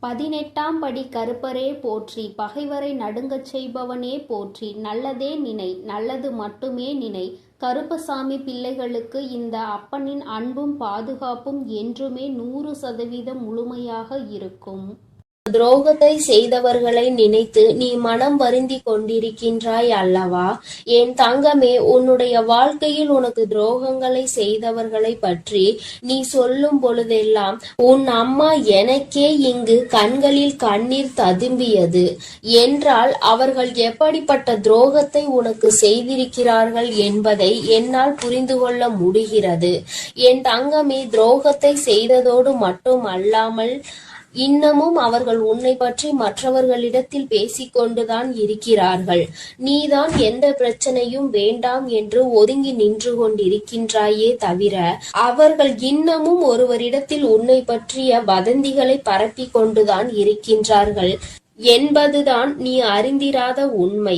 18ஆம் படி கருப்பரே போற்றி, பகைவரை நடுங்கச் செய்பவனே போற்றி, நல்லதே நினை, நல்லது மட்டுமே நினை. கருப்பசாமி பிள்ளைகளுக்கு இந்த அப்பனின் அன்பும் பாதுகாப்பும் என்றுமே 100% முழுமையாக இருக்கும். துரோகத்தை செய்தவர்களை நினைத்து நீ மனம் வருந்தி கொண்டிருக்கின்றாய் அல்லவா? என் தங்கமே, உன்னுடைய வாழ்க்கையில் உனக்கு துரோகங்களை செய்தவர்களை பற்றி நீ சொல்லும் பொழுதெல்லாம் உன் அம்மா எனக்கே இங்கு கண்களில் கண்ணீர் ததும்பியது. என்றால் அவர்கள் எப்படிப்பட்ட துரோகத்தை உனக்கு செய்திருக்கிறார்கள் என்பதை என்னால் புரிந்து கொள்ள முடிகிறது. என் தங்கமே, துரோகத்தை செய்ததோடு மட்டும் அல்லாமல் இன்னமும் அவர்கள் உன்னை பற்றி மற்றவர்களிடத்தில் பேசிக்கொண்டுதான் இருக்கிறார்கள். நீதான் எந்த பிரச்சனையும் வேண்டாம் என்று ஒதுங்கி நின்று கொண்டிருக்கின்றாயே தவிர அவர்கள் இன்னமும் ஒருவரிடத்தில் உன்னை பற்றிய வதந்திகளை பரப்பிக் கொண்டுதான் இருக்கின்றார்கள் என்பதுதான் நீ அறிந்திராத உண்மை.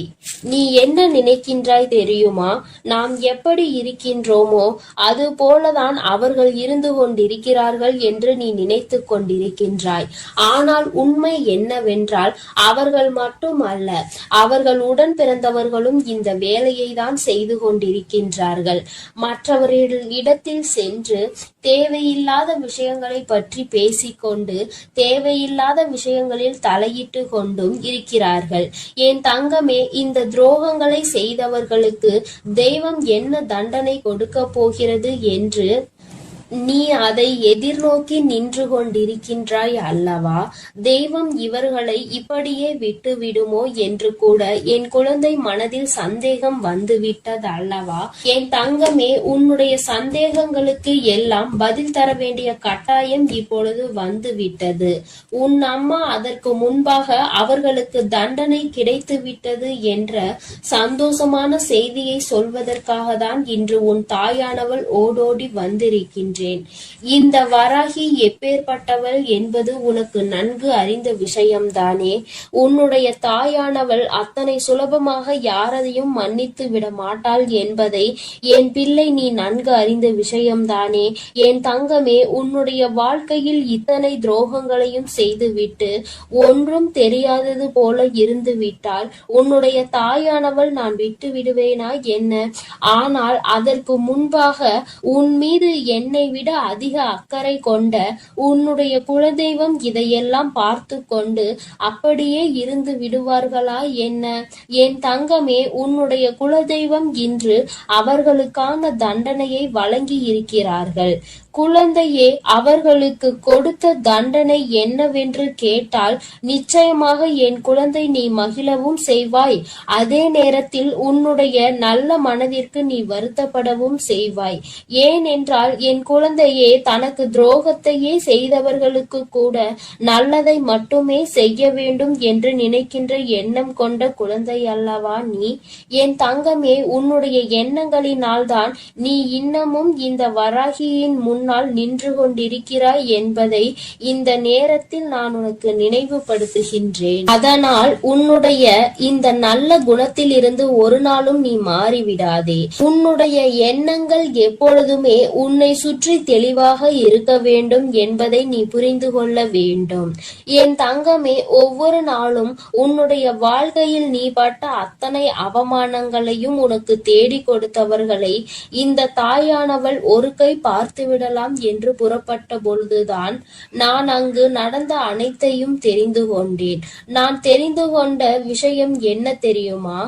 நீ என்ன நினைக்கின்றாய் தெரியுமா? நாம் எப்படி இருக்கின்றோமோ அது போலதான் அவர்கள் இருந்து கொண்டிருக்கிறார்கள் என்று நீ நினைத்து கொண்டிருக்கின்றாய். ஆனால் உண்மை என்னவென்றால் அவர்கள் மட்டும் அல்ல, அவர்கள் உடன் பிறந்தவர்களும் இந்த வேலையை தான் செய்து கொண்டிருக்கின்றார்கள். மற்றவர்களிடத்தில் சென்று தேவையில்லாத விஷயங்களை பற்றி பேசிக்கொண்டு தேவையில்லாத விஷயங்களில் தலையிட்டு கொண்டும் இருக்கிறார்கள். என் தங்கமே, இந்த துரோகங்களை செய்தவர்களுக்கு தெய்வம் என்ன தண்டனை கொடுக்க போகிறது என்று நீ அதை எதிர்நோக்கி நின்று கொண்டிருக்கின்றாய் அல்லவா? தெய்வம் இவர்களை இப்படியே விட்டு விடுமோ என்று கூட என் குழந்தை மனதில் சந்தேகம் வந்துவிட்டது அல்லவா? என் தங்கமே, உன்னுடைய சந்தேகங்களுக்கு எல்லாம் பதில் தர வேண்டிய கட்டாயம் இப்பொழுது வந்துவிட்டது. உன் அம்மா அதற்கு முன்பாக அவர்களுக்கு தண்டனை கிடைத்து விட்டது என்ற சந்தோஷமான செய்தியை சொல்வதற்காக தான் இன்று உன் தாயானவள் ஓடோடி வந்திருக்கின்ற. இந்த வராகி எப்பேற்பட்டவள் என்பது உனக்கு நன்கு அறிந்த விஷயம்தானே. உன்னுடைய தாயானவள் அத்தனை சுலபமாக யாரையும் மன்னித்து விட மாட்டாள் என்பதை என் பிள்ளை நீ நன்கு அறிந்த விஷயம்தானே. என் தங்கமே, உன்னுடைய வாழ்க்கையில் இத்தனை துரோகங்களையும் செய்துவிட்டு ஒன்றும் தெரியாதது போல இருந்து விட்டால் உன்னுடைய தாயானவள் நான் விட்டு விடுவேனா என்ன? ஆனால் அதற்கு முன்பாக உன் மீது என்னை விட அதிக அக்கறை கொண்ட உன்னுடைய குலதெய்வம் இதையெல்லாம் பார்த்து கொண்டு அப்படியே இருந்து விடுவார்களா என்ன? என் தங்கமே, உன்னுடைய குலதெய்வம் இன்று அவர்களுக்கான தண்டனையை வழங்கி இருக்கிறார்கள். குழந்தையே, அவர்களுக்கு கொடுத்த தண்டனை என்னவென்று கேட்டால் நிச்சயமாக என் குழந்தை நீ மகிழவும் செய்வாய். அதே நேரத்தில் உன்னுடைய நல்ல மனதிற்கு நீ வருத்தப்படவும் செய்வாய். ஏனென்றால் என் குழந்தையே, தனக்கு துரோகத்தையே செய்தவர்களுக்கு கூட நல்லதை மட்டுமே செய்ய வேண்டும் என்று நினைக்கின்ற எண்ணம் கொண்ட குழந்தை அல்லவா நீ? என் தங்கமே, உன்னுடைய எண்ணங்களினால்தான் நீ இன்னமும் இந்த வராகியின் முன்னால் நின்று கொண்டிருக்கிறாய் என்பதை இந்த நேரத்தில் நான் உனக்கு நினைவுபடுத்துகின்றேன். அதனால் உன்னுடைய இந்த நல்ல குணத்தில் இருந்து ஒரு நாளும் நீ மாறிவிடாதே. உன்னுடைய எண்ணங்கள் எப்பொழுதுமே உன்னை சுற்றி தெளிவாக இருக்க வேண்டும் என்பதை நீ புரிந்து கொள்ள வேண்டும். என் தங்கமே, ஒவ்வொரு நாளும் உன்னுடைய வாழ்க்கையில் நீ பட்ட அத்தனை அவமானங்களையும் உனக்கு தேடி கொடுத்தவர்களை இந்த தாயானவள் ஒரு கை பார்த்துவிடலாம் என்று புறப்பட்ட பொழுதுதான் நான் அங்கு நடந்த அனைத்தையும் தெரிந்து கொண்டேன். நான் தெரிந்து கொண்ட விஷயம் என்ன தெரியுமா?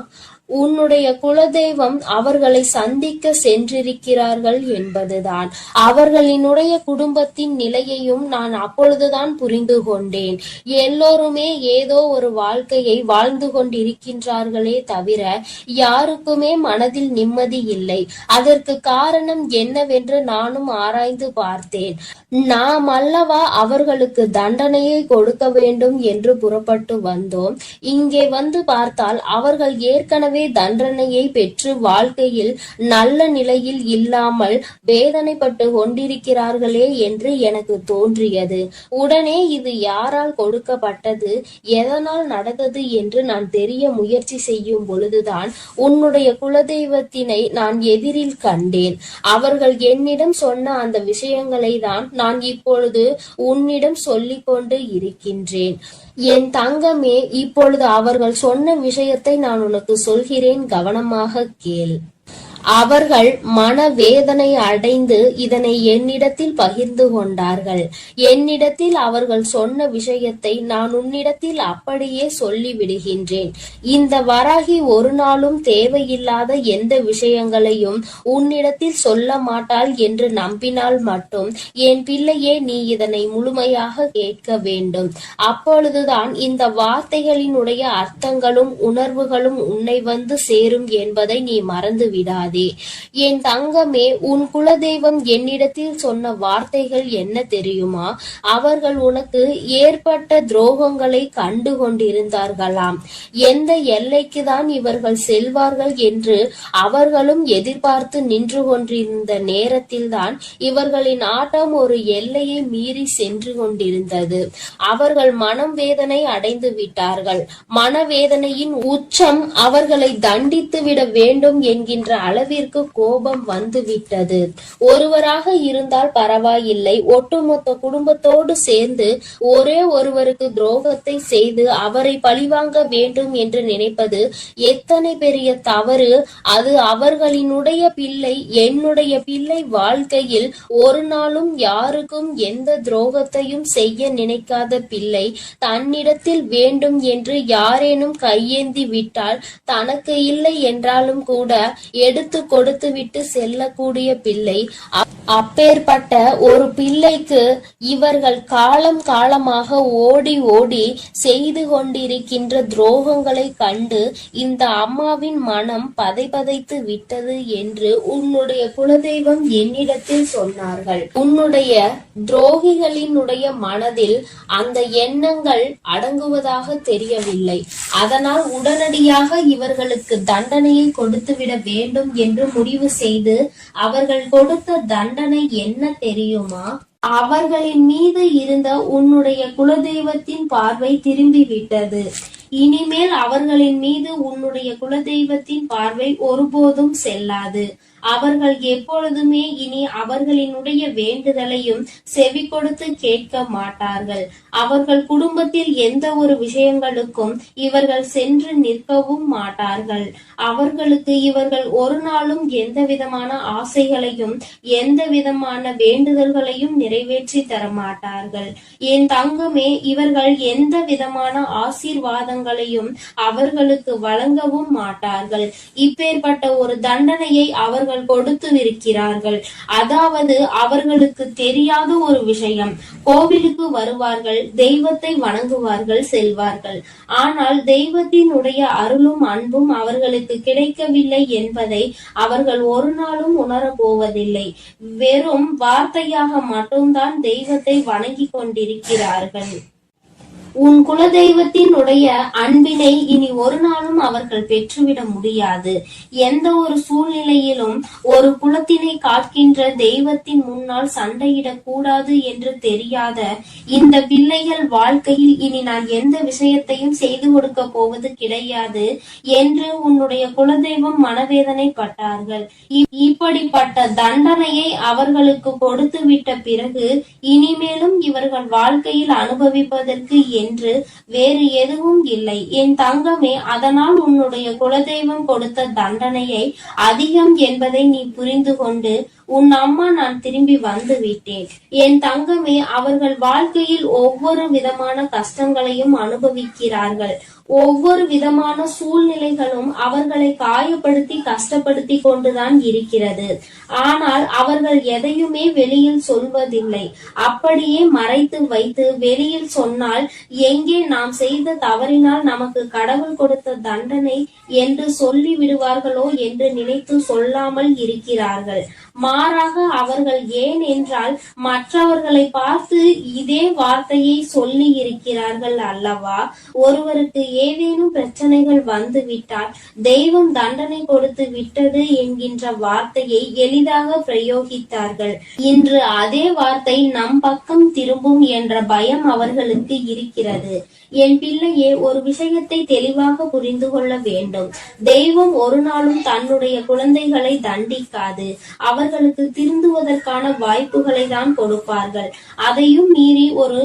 உன்னுடைய குலதெய்வம் அவர்களை சந்திக்க சென்றிருக்கிறார்கள் என்பதுதான். அவர்களினுடைய குடும்பத்தின் நிலையையும் நான் அப்பொழுதுதான் புரிந்து கொண்டேன். எல்லோருமே ஏதோ ஒரு வாழ்க்கையை வாழ்ந்து கொண்டிருக்கின்றார்களே தவிர யாருக்குமே மனதில் நிம்மதி இல்லை. அதற்கு காரணம் என்னவென்று நானும் ஆராய்ந்து பார்த்தேன். நாம் அல்லவா அவர்களுக்கு தண்டனையை கொடுக்க வேண்டும் என்று புறப்பட்டு வந்தோம். இங்கே வந்து பார்த்தால் அவர்கள் ஏற்கனவே ஏற்கனவே தண்டனையை பெற்று வாழ்க்கையில் நல்ல நிலையில் இல்லாமல் வேதனைப்பட்டு கொண்டிருக்கிறார்களே என்று எனக்கு தோன்றியது. உடனே இது யாரால் கொடுக்கப்பட்டது, எதனால் நடந்தது என்று நான் தெரிய முயற்சி செய்யும் பொழுதுதான் உன்னுடைய குலதெய்வத்தினை நான் எதிரில் கண்டேன். அவர்கள் என்னிடம் சொன்ன அந்த விஷயங்களை தான் நான் இப்பொழுது உன்னிடம் சொல்லிக் கொண்டு இருக்கின்றேன். என் தங்கமே, இப்பொழுது அவர்கள் சொன்ன விஷயத்தை நான் உனக்கு சொல்கிறேன், கவனமாக கேள். அவர்கள் மனவேதனை அடைந்து இதனை என்னிடத்தில் பகிர்ந்து கொண்டார்கள். என்னிடத்தில் அவர்கள் சொன்ன விஷயத்தை நான் உன்னிடத்தில் அப்படியே சொல்லிவிடுகின்றேன். இந்த வராகி ஒரு நாளும் தேவையில்லாத எந்த விஷயங்களையும் உன்னிடத்தில் சொல்ல மாட்டாள் என்று நம்பினால் மட்டும் என் பிள்ளையே, நீ இதனை முழுமையாக கேட்க வேண்டும். அப்பொழுதுதான் இந்த வார்த்தைகளினுடைய அர்த்தங்களும் உணர்வுகளும் உன்னை வந்து சேரும் என்பதை நீ மறந்து விடாதே. என் தங்கமே, உன் குலதெய்வம் என்னிடத்தில் சொன்ன வார்த்தைகள் என்ன தெரியுமா? அவர்கள் உனக்கு ஏற்பட்ட துரோகங்களை கண்டு கொண்டிருந்தார்களாம். எந்த எல்லைக்கு தான் இவர்கள் செல்வார்கள் என்று அவர்களும் எதிர்பார்த்து நின்று கொண்டிருந்த நேரத்தில் தான் இவர்களின் ஆட்டம் ஒரு எல்லையை மீறி சென்று கொண்டிருந்தது. அவர்கள் மனம் வேதனை அடைந்து விட்டார்கள். மனவேதனையின் உச்சம் அவர்களை தண்டித்து விட வேண்டும் என்கின்ற அளவிற்கு கோபம் வந்துவிட்டது. ஒருவராக இருந்தால் பரவாயில்லை, ஒட்டுமொத்த குடும்பத்தோடு சேர்ந்து ஒரே ஒருவருக்கு துரோகத்தை செய்து அவரை பழிவாங்க வேண்டும் என்று நினைப்பது எத்தனை பெரிய தவறு. அது அவர்களினுடைய பிள்ளை, என்னுடைய பிள்ளை வாழ்க்கையில் ஒரு நாளும் யாருக்கும் எந்த துரோகத்தையும் செய்ய நினைக்காத பிள்ளை தன்னிடத்தில் வேண்டும் என்று யாரேனும் கையேந்தி விட்டால் தனக்கு இல்லை என்றாலும் கூட எடுத்து கொடுத்து விட்டு செல்லக்கூடிய பிள்ளை. அப்பேற்பட்ட ஒரு பிள்ளைக்கு இவர்கள் காலம் காலமாக ஓடி ஓடி செய்து கொண்டிருக்கின்ற துரோகங்களை கண்டு இந்த அம்மாவின் மனம் பதைபதைத்து விட்டது என்று உன்னுடைய குலதெய்வம் என்னிடத்தில் சொன்னார்கள். உன்னுடைய துரோகிகளினுடைய மனதில் அந்த எண்ணங்கள் அடங்குவதாக தெரியவில்லை. அதனால் உடனடியாக இவர்களுக்கு தண்டனையை கொடுத்துவிட வேண்டும் என்று முடிவு செய்து அவர்கள் கொடுத்த தண்டனை என்ன தெரியுமா? அவர்களின் மீது இருந்த உன்னுடைய குலதெய்வத்தின் பார்வை திரும்பிவிட்டது. இனிமேல் அவர்களின் மீது உன்னுடைய குலதெய்வத்தின் பார்வை ஒருபோதும் செல்லாது. அவர்கள் எப்பொழுதுமே இனி அவர்களினுடைய வேண்டுதலையும் செவி கொடுத்து கேட்க மாட்டார்கள். அவர்கள் குடும்பத்தில் எந்த ஒரு விஷயங்களுக்கும் இவர்கள் சென்று நிற்கவும் மாட்டார்கள். அவர்களுக்கு இவர்கள் ஒரு நாளும் எந்த விதமான ஆசைகளையும் எந்த விதமான வேண்டுதல்களையும் நிறைவேற்றி தர மாட்டார்கள். என் தங்கமே, இவர்கள் எந்த விதமான ஆசீர்வாதங்களையும் அவர்களுக்கு வழங்கவும் மாட்டார்கள். இப்பேற்பட்ட ஒரு தண்டனையை அவர்கள் கொடுத்துவிருக்கிறார்கள். அதாவது அவர்களுக்கு தெரியாத ஒரு விஷயம், கோவிலுக்கு வருவார்கள், தெய்வத்தை வணங்குவார்கள், செல்வார்கள். ஆனால் தெய்வத்தினுடைய அருளும் அன்பும் அவர்களுக்கு கிடைக்கவில்லை என்பதை அவர்கள் ஒரு நாளும் உணரப் போவதில்லை. வெறும் வார்த்தையாக மட்டும்தான் தெய்வத்தை வணங்கி கொண்டிருக்கிறார்கள். உன் குலதெய்வத்தினுடைய அன்பினை இனி ஒரு நாளும் அவர்கள் பெற்றுவிட முடியாது. எந்த ஒரு சூழ்நிலையிலும் ஒரு குலத்தினை காக்கின்ற தெய்வத்தின் முன்னால் சண்டையிடக் கூடாது என்று தெரியாத இந்த பிள்ளைகள் வாழ்க்கையில் இனி நான் எந்த விஷயத்தையும் செய்து கொடுக்க போவது கிடையாது என்று உன்னுடைய குலதெய்வம் மனவேதனைப்பட்டார்கள். இப்படிப்பட்ட தண்டனையை அவர்களுக்கு கொடுத்து விட்ட பிறகு இனிமேலும் இவர்கள் வாழ்க்கையில் அனுபவிப்பதற்கு என்று வேறு எதுவும் இல்லை. என் தங்கமே, அதனால் உன்னுடைய குலதெய்வம் கொடுத்த தண்டனையை அதிகம் என்பதை நீ புரிந்து கொண்டு உன் அம்மா நான் திரும்பி வந்து விட்டேன். என் தங்கமே, அவர்கள் வாழ்க்கையில் ஒவ்வொரு விதமான கஷ்டங்களையும் அனுபவிக்கிறார்கள். ஒவ்வொரு விதமான சூழ்நிலைகளும் அவர்களை காயப்படுத்தி கஷ்டப்படுத்தி கொண்டுதான் இருக்கிறது. ஆனால் அவர்கள் எதையுமே வெளியில் சொல்வதில்லை. அப்படியே மறைத்து வைத்து வெளியில் சொன்னால் எங்கே நாம் செய்த தவறினால் நமக்கு கடவுள் கொடுத்த தண்டனை என்று சொல்லி விடுவார்களோ என்று நினைத்து சொல்லாமல் இருக்கிறார்கள். மாறாக அவர்கள் ஏன் என்றால் மற்றவர்களை பார்த்து இதே வார்த்தையை சொல்லி இருக்கிறார்கள் அல்லவா? ஒருவருக்கு ஏதேனும் பிரச்சனைகள் வந்து விட்டால் தெய்வம் தண்டனை கொடுத்து விட்டது என்கின்ற வார்த்தையை எளிதாக பிரயோகித்தார்கள். இன்று அதே வார்த்தை நம் பக்கம் திரும்பும் என்ற பயம் அவர்களுக்கு இருக்கிறது. என் பிள்ளையே, ஒரு விஷயத்தை தெளிவாக புரிந்து கொள்ள வேண்டும். தெய்வம் ஒரு நாளும் தன்னுடைய குழந்தைகளை தண்டிக்காது. அவர்களுக்கு திருந்துவதற்கான வாய்ப்புகளை தான் கொடுப்பார்கள். அதையும் மீறி ஒரு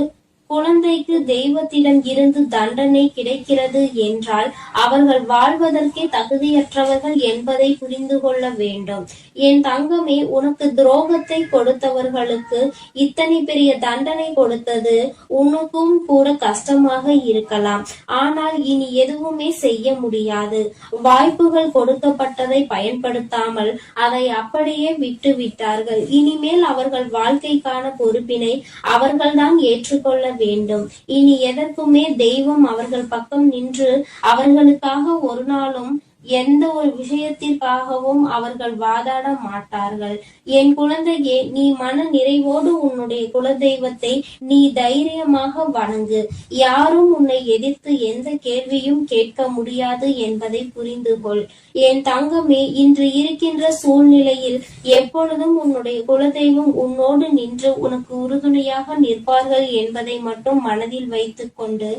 குழந்தைக்கு தெய்வத்திடம் இருந்து தண்டனை கிடைக்கிறது என்றால் அவர்கள் வாழ்வதற்கே தகுதியற்றவர்கள் என்பதை புரிந்து கொள்ள வேண்டும். என் தங்கமே, உனக்கு துரோகத்தை கொடுத்தவர்களுக்கு இத்தனை பெரிய தண்டனை கொடுத்தது உனக்கும் கூட கஷ்டமாக இருக்கலாம். ஆனால் இனி எதுவுமே செய்ய முடியாது. வாய்ப்புகள் கொடுக்கப்பட்டதை பயன்படுத்தாமல் அதை அப்படியே விட்டு விட்டார்கள். இனிமேல் அவர்கள் வாழ்க்கைக்கான பொறுப்பினை அவர்கள்தான் ஏற்றுக்கொள்ள வேண்டும். இனி எதற்குமே தெய்வம் அவர்கள் பக்கம் நின்று அவர்களுக்காக ஒரு நாளும் எந்த ஒரு விஷயத்திற்காகவும் அவர்கள் வாதாட மாட்டார்கள். என் குழந்தையே, நீ மன நிறைவோடு உன்னுடைய குலதெய்வத்தை நீ தைரியமாக வணங்கு. யாரும் உன்னை எதிர்த்து எந்த கேள்வியும் கேட்க முடியாது என்பதை புரிந்து கொள். என் தங்கமே, இன்று இருக்கின்ற சூழ்நிலையில் எப்பொழுதும் உன்னுடைய குலதெய்வம் உன்னோடு நின்று உனக்கு உறுதுணையாக நிற்பார்கள் என்பதை மட்டும் மனதில் வைத்துக் கொண்டு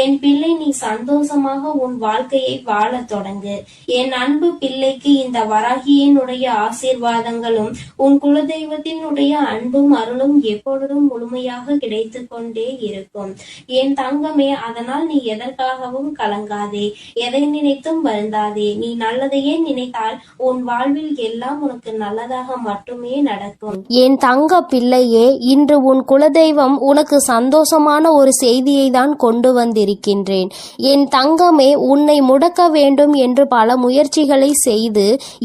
என் பிள்ளை, நீ சந்தோஷமாக உன் வாழ்க்கையை வாழ தொடங்கு. என் அன்பு பிள்ளைக்கு இந்த வராகியினுடைய ஆசீர்வாதங்களும் உன் குலதெய்வத்தினுடைய அன்பும் அருளும் எப்பொழுதும் முழுமையாக கிடைத்து கொண்டே இருக்கும். என் தங்கமே, அதனால் நீ எதற்காகவும் கலங்காதே, எதை நினைத்தும் வருந்தாதே. நீ நல்லதையே நினைத்தால் உன் வாழ்வில் எல்லாம் உனக்கு நல்லதாக மட்டுமே நடக்கும். என் தங்க பிள்ளையே, இன்று உன் குலதெய்வம் உனக்கு சந்தோஷமான ஒரு செய்தியை தான் கொண்டு வந்திருக்கின்றேன். என் தங்கமே, உன்னை முடக்க வேண்டும் என்று பல முயற்சிகளை செய்து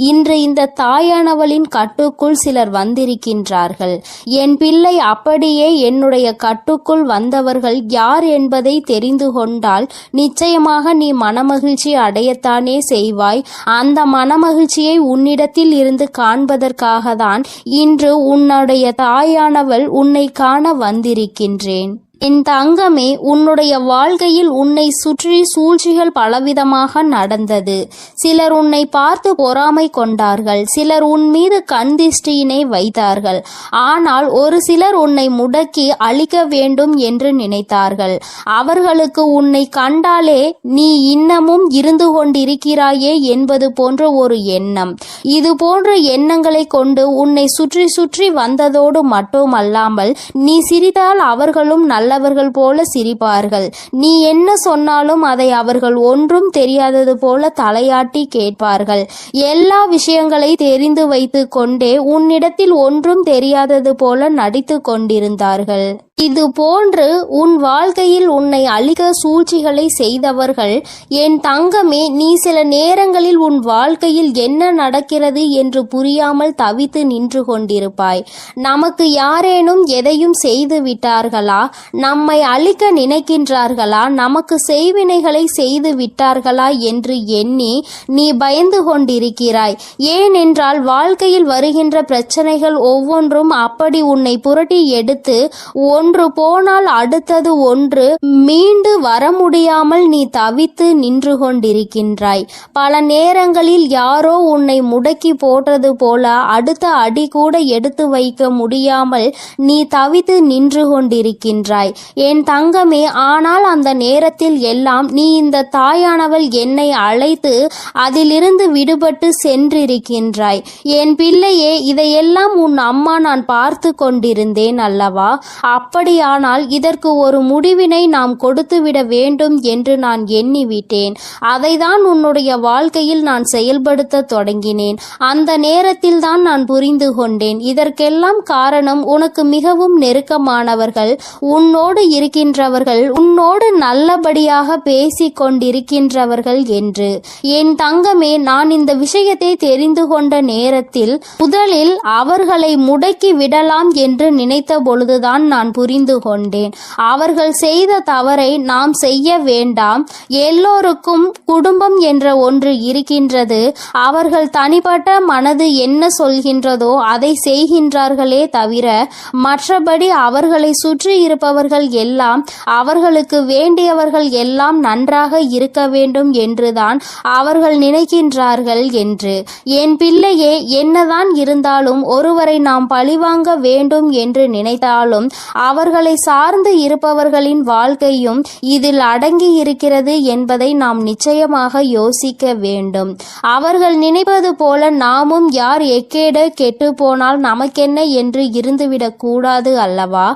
இன்று இந்த தாயானவளின் கட்டுக்குள் சிலர் வந்திருக்கின்றார்கள். என் பிள்ளை, அப்படியே என்னுடைய கட்டுக்குள் வந்தவர்கள் யார் என்பதை தெரிந்து கொண்டால் நிச்சயமாக நீ மனமகிழ்ச்சி அடையத்தானே செய்வாய். அந்த மனமகிழ்ச்சியை உன்னிடத்தில் இருந்து காண்பதற்காக தான் இன்று உன்னுடைய தாயானவள் உன்னை காண வந்திருக்கின்றேன். என் தங்கமே, உன்னுடைய வாழ்க்கையில் உன்னை சுற்றி சூழ்ச்சிகள் பலவிதமாக நடந்தது. சிலர் உன்னை பார்த்து பொறாமை கொண்டார்கள். சிலர் உன் மீது கண் திருஷ்டியினை வைத்தார்கள். ஆனால் ஒரு சிலர் உன்னை முடக்கி அழிக்க வேண்டும் என்று நினைத்தார்கள். அவர்களுக்கு உன்னை கண்டாலே நீ இன்னமும் இருந்து கொண்டிருக்கிறாயே என்பது போன்ற ஒரு எண்ணம். இது போன்ற எண்ணங்களை கொண்டு உன்னை சுற்றி சுற்றி வந்ததோடு மட்டுமல்லாமல் நீ சிரித்தால் அவர்களும் நல்லவர்கள் போல சிரிப்பார்கள். நீ என்ன சொன்னாலும் அதை அவர்கள் ஒன்றும் தெரியாதது போல தலையாட்டி கேட்பார்கள். எல்லா விஷயங்களை தெரிந்து வைத்து கொண்டே உன்னிடத்தில் ஒன்றும் தெரியாதது போல நடித்து கொண்டிருந்தார்கள். இது போன்று உன் வாழ்க்கையில் உன்னை அழிக்க சூழ்ச்சிகளை செய்தவர்கள் என் தங்கமே, நீ சில நேரங்களில் உன் வாழ்க்கையில் என்ன நடக்கிறது என்று புரியாமல் தவித்து நின்று கொண்டிருப்பாய். நமக்கு யாரேனும் எதையும் செய்து விட்டார்களா, நம்மை அழிக்க நினைக்கின்றார்களா, நமக்கு செய்வினைகளை செய்து விட்டார்களா என்று எண்ணி நீ பயந்து கொண்டிருக்கிறாய். ஏனென்றால் வாழ்க்கையில் வருகின்ற பிரச்சனைகள் ஒவ்வொன்றும் அப்படி உன்னை புரட்டி எடுத்து ஒன்று போனால் அடுத்தது ஒன்று மீண்டு வர முடியாமல் நீ தவித்து நின்று கொண்டிருக்கின்றாய். பல நேரங்களில் யாரோ உன்னை முடக்கி போட்டது போல அடுத்த அடி கூட எடுத்து வைக்க முடியாமல் நீ தவித்து நின்று கொண்டிருக்கின்றாய் என் தங்கமே. ஆனால் அந்த நேரத்தில் எல்லாம் நீ இந்த தாயானவள் என்னை அழைத்து அதிலிருந்து விடுபட்டு சென்றிருக்கின்றாய். என் பிள்ளையே, இதையெல்லாம் உன் அம்மா நான் பார்த்து கொண்டிருந்தேன் அல்லவா? அப்படியானால் இதற்கு ஒரு முடிவினை நாம் கொடுத்துவிட வேண்டும் என்று நான் எண்ணிவிட்டேன். அதைதான் உன்னுடைய வாழ்க்கையில் நான் செயல்படுத்த தொடங்கினேன். அந்த நேரத்தில் தான் நான் புரிந்து கொண்டேன். இதற்கெல்லாம் காரணம் உனக்கு மிகவும் நெருக்கமானவர்கள், உன்னோடு இருக்கின்றவர்கள், உன்னோடு நல்லபடியாக பேசிக் கொண்டிருக்கின்றவர்கள் என்று. என் தங்கமே, நான் இந்த விஷயத்தை தெரிந்து கொண்ட நேரத்தில் முதலில் அவர்களை முடக்கி விடலாம் என்று நினைத்த பொழுதுதான் நான் புரிந்து கொண்டேன். அவர்கள் செய்த தவறை நாம் செய்ய வேண்டாம். எல்லோருக்கும் குடும்பம் என்ற ஒன்று இருக்கின்றது. அவர்கள் தனிப்பட்ட மனது என்ன சொல்கின்றதோ அதை செய்கின்றார்களே தவிர மற்றபடி அவர்களை சுற்றி இருப்பவர்கள் எல்லாம் அவர்களுக்கு வேண்டியவர்கள் எல்லாம் நன்றாக இருக்க வேண்டும் என்றுதான் அவர்கள் நினைக்கின்றார்கள் என்று. என் பிள்ளையே, என்னதான் இருந்தாலும் ஒருவரை நாம் பழிவாங்க வேண்டும் என்று நினைத்தாலும் அவர்களை சார்ந்து இருப்பவர்களின் வாழ்க்கையும் இதில் அடங்கி இருக்கிறது என்பதை நாம் நிச்சயமாக யோசிக்க வேண்டும். அவர்கள் நினைப்பது போல நாமும் யார் எக்கேடு கெட்டு போனால் நமக்கென்ன என்று இருந்துவிடக் கூடாது அல்லவா?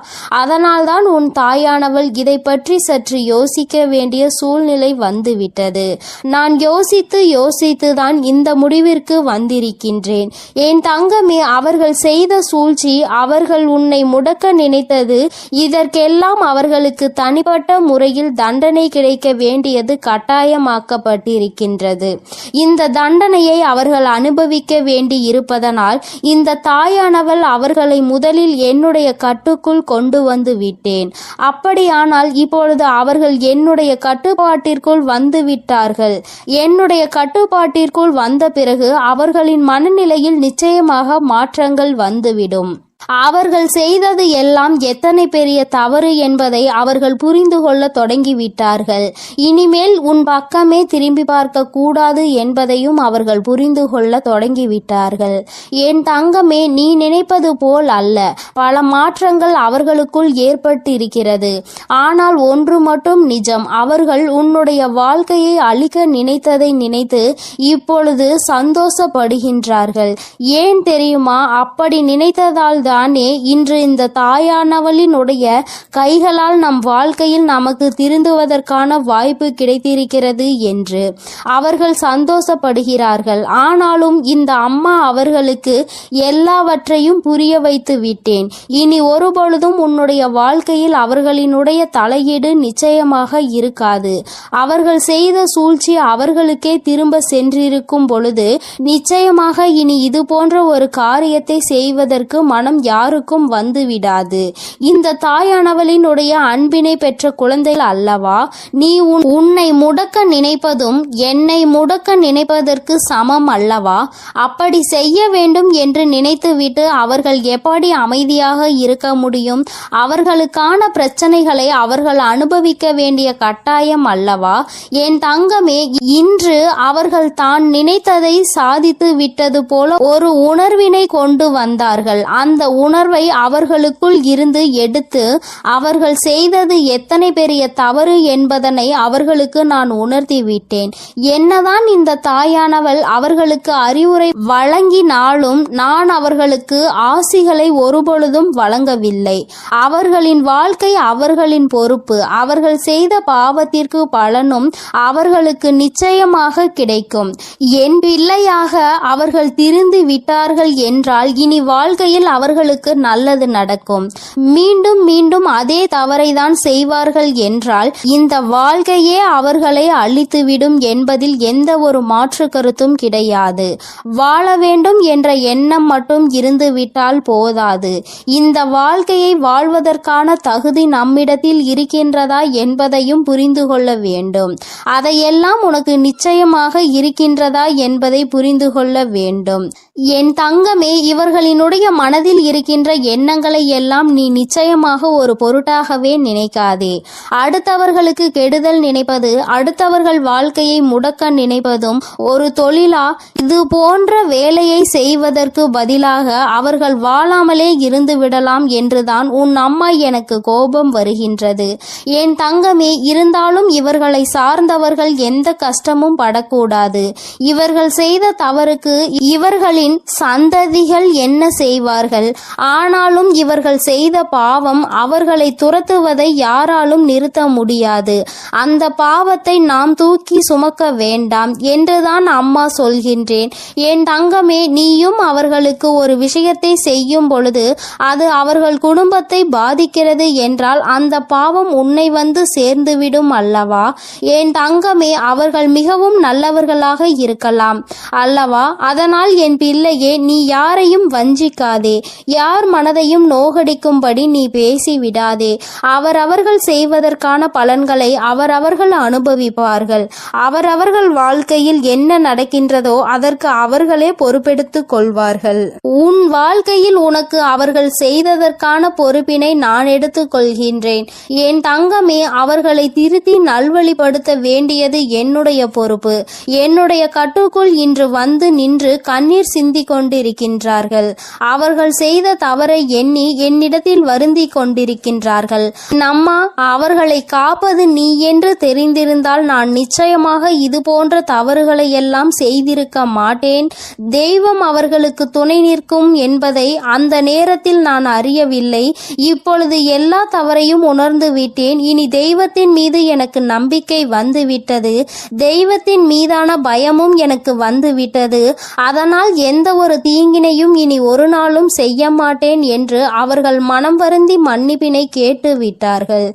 அதனால்தான் உன் தாயானவள் இதை பற்றி சற்று யோசிக்க வேண்டிய சூழ்நிலை வந்துவிட்டது. நான் யோசித்துதான் இந்த முடிவிற்கு வந்திருக்கின்றேன். என் தங்கமே, அவர்கள் செய்த சூழ்ச்சி, அவர்கள் உன்னை முடக்க நினைத்தது, இதற்கெல்லாம் அவர்களுக்கு தனிப்பட்ட முறையில் தண்டனை கிடைக்க வேண்டியது கட்டாயமாக்கப்பட்டிருக்கின்றது. இந்த தண்டனையை அவர்கள் அனுபவிக்க வேண்டி இருப்பதனால் இந்த தாயானவள் அவர்களை முதலில் என்னுடைய கட்டுக்குள் கொண்டு வந்து விட்டேன். அப்படியானால் இப்பொழுது அவர்கள் என்னுடைய கட்டுப்பாட்டிற்குள் வந்து விட்டார்கள். என்னுடைய கட்டுப்பாட்டிற்குள் வந்த பிறகு அவர்களின் மனநிலையில் நிச்சயமாக மாற்றங்கள் வந்துவிடும். அவர்கள் செய்தது எல்லாம் எத்தனை பெரிய தவறு என்பதை அவர்கள் புரிந்து கொள்ள தொடங்கிவிட்டார்கள். இனிமேல் உன் பக்கமே திரும்பி பார்க்க கூடாது என்பதையும் அவர்கள் புரிந்து கொள்ள தொடங்கிவிட்டார்கள். என் தங்கமே, நீ நினைப்பது போல் அல்ல. பல மாற்றங்கள் அவர்களுக்குள் ஏற்பட்டிருக்கிறது. ஆனால் ஒன்று மட்டும் நிஜம், அவர்கள் உன்னுடைய வாழ்க்கையை அழிக்க நினைத்ததை நினைத்து இப்பொழுது சந்தோஷப்படுகின்றார்கள். ஏன் தெரியுமா? அப்படி நினைத்ததால் தானே இன்று இந்த தாயானவளினுடைய கைகளால் நம் வாழ்க்கையில் நமக்கு திருந்துவதற்கான வாய்ப்பு கிடைத்திருக்கிறது என்று அவர்கள் சந்தோஷப்படுகிறார்கள். ஆனாலும் இந்த அம்மா அவர்களுக்கு எல்லாவற்றையும் புரிய வைத்து விட்டேன். இனி ஒருபொழுதும் உன்னுடைய வாழ்க்கையில் அவர்களினுடைய தலையீடு நிச்சயமாக இருக்காது. அவர்கள் செய்த சூழ்ச்சி அவர்களுக்கே திரும்ப சென்றிருக்கும் பொழுது நிச்சயமாக இனி இது போன்ற ஒரு காரியத்தை செய்வதற்கு மனம் யாருக்கும் வந்துவிடாது. இந்த தாயானவளினுடைய அன்பினை பெற்ற குழந்தைகள் அல்லவா? நீ உன்னை முடக்க நினைப்பதும் என்னை முடக்க நினைப்பதற்கு சமம் அல்லவா? அப்படி செய்ய வேண்டும் என்று நினைத்துவிட்டு அவர்கள் எப்படி அமைதியாக இருக்க முடியும்? அவர்களுக்கான பிரச்சனைகளை அவர்கள் அனுபவிக்க வேண்டிய கட்டாயம் அல்லவா? என் தங்கமே, இன்று அவர்கள் தான் நினைத்ததை சாதித்து விட்டது போல ஒரு உணர்வினை கொண்டு வந்தார்கள். அந்த உணர்வை அவர்களுக்குள் இருந்து எடுத்து அவர்கள் செய்தது எத்தனை பெரிய தவறு என்பதனை அவர்களுக்கு நான் உணர்த்தி விட்டேன். என்னதான் இந்த தாயானவள் அவர்களுக்கு அறிவுரை வழங்கினாலும் நான் அவர்களுக்கு ஆசிகளை ஒருபொழுதும் வழங்கவில்லை. அவர்களின் வாழ்க்கை அவர்களின் பொறுப்பு. அவர்கள் செய்த பாவத்திற்கு பலனும் அவர்களுக்கு நிச்சயமாக கிடைக்கும். என் பிள்ளையாக அவர்கள் திருந்து விட்டார்கள் என்றால் இனி வாழ்க்கையில் அவர்களுக்கு நல்லது நடக்கும். மீண்டும் மீண்டும் அதே தவறை தான் செய்வார்கள் என்றால் இந்த வாழ்க்கையே அவர்களை அழித்துவிடும் என்பதில் எந்த ஒரு மாற்று கருத்தும் கிடையாது. வாழ வேண்டும் என்ற எண்ணம் மட்டும் இருந்துவிட்டால் போதாது. இந்த வாழ்க்கையை வாழ்வதற்கான தகுதி நம்மிடத்தில் இருக்கின்றதா என்பதையும் புரிந்து கொள்ள வேண்டும். அதையெல்லாம் உனக்கு நிச்சயமாக இருக்கின்றதா என்பதை புரிந்து கொள்ள வேண்டும். என் தங்கமே, இவர்களினுடைய மனதில் இருக்கின்ற எண்ணங்களை எல்லாம் நீ நிச்சயமாக ஒரு பொருட்டாகவே நினைக்காதே. அடுத்தவர்களுக்கு கெடுதல் நினைப்பது, அடுத்தவர்கள் வாழ்க்கையை முடக்க நினைப்பதும் ஒரு தொழிலா? இது போன்ற வேலையை செய்வதற்கு பதிலாக அவர்கள் வாழாமலே இருந்து விடலாம் என்றுதான் உன் அம்மா எனக்கு கோபம் வருகின்றது. என் தங்கமே, இருந்தாலும் இவர்களை சார்ந்தவர்கள் எந்த கஷ்டமும் படக்கூடாது. இவர்கள் செய்த தவறுக்கு இவர்களின் சந்ததிகள் என்ன செய்வார்கள்? ஆனாலும் இவர்கள் செய்த பாவம் அவர்களை துரத்துவதை யாராலும் நிறுத்த முடியாது. அந்த பாவத்தை நாம் தூக்கி சுமக்க வேண்டாம் என்றுதான் அம்மா சொல்கின்றேன். என் தங்கமே, நீயும் அவர்களுக்கு ஒரு விஷயத்தை செய்யும் பொழுது அது அவர்கள் குடும்பத்தை பாதிக்கிறது என்றால் அந்த பாவம் உன்னை வந்து சேர்ந்துவிடும் அல்லவா? என் தங்கமே, அவர்கள் மிகவும் நல்லவர்களாக இருக்கலாம் அல்லவா? அதனால் என் பிள்ளையே, நீ யாரையும் வஞ்சிக்காதே. யார் மனதையும் நோகடிக்கும்படி நீ பேசிவிடாதே. அவரவர்கள் செய்வதற்கான பலன்களை அவரவர்கள் அனுபவிப்பார்கள். அவரவர்கள் வாழ்க்கையில் என்ன நடக்கின்றதோ அதற்கு அவர்களே பொறுப்பெடுத்துக் கொள்வார்கள். உன் வாழ்க்கையில் உனக்கு அவர்கள் செய்ததற்கான பொறுப்பினை நான் எடுத்துக் கொள்கின்றேன். என் தங்கமே, அவர்களை திருத்தி நல்வழிப்படுத்த வேண்டியது என்னுடைய பொறுப்பு. என்னுடைய கட்டுக்குள் இன்று வந்து நின்று கண்ணீர் சிந்தி கொண்டிருக்கின்றார்கள். அவர்கள் செய்த தவறை எண்ணி என்னிடத்தில் வருந்தி கொண்டிருக்கின்றார்கள். அம்மா, அவர்களை காப்பது நீ என்று தெரிந்திருந்தால் நான் நிச்சயமாக இது போன்ற தவறுகளை எல்லாம் செய்திருக்க மாட்டேன். தெய்வம் அவர்களுக்கு துணை நிற்கும் என்பதை அந்த நேரத்தில் நான் அறியவில்லை. இப்பொழுது எல்லா தவறையும் உணர்ந்து விட்டேன். இனி தெய்வத்தின் மீது எனக்கு நம்பிக்கை வந்துவிட்டது. தெய்வத்தின் மீதான பயமும் எனக்கு வந்துவிட்டது. அதனால் எந்த ஒரு தீங்கினையும் இனி ஒரு நாளும் செய்ய மாட்டேன் என்று அவர்கள் மனம் வருந்தி மன்னிப்பினை கேட்டு விட்டார்கள்.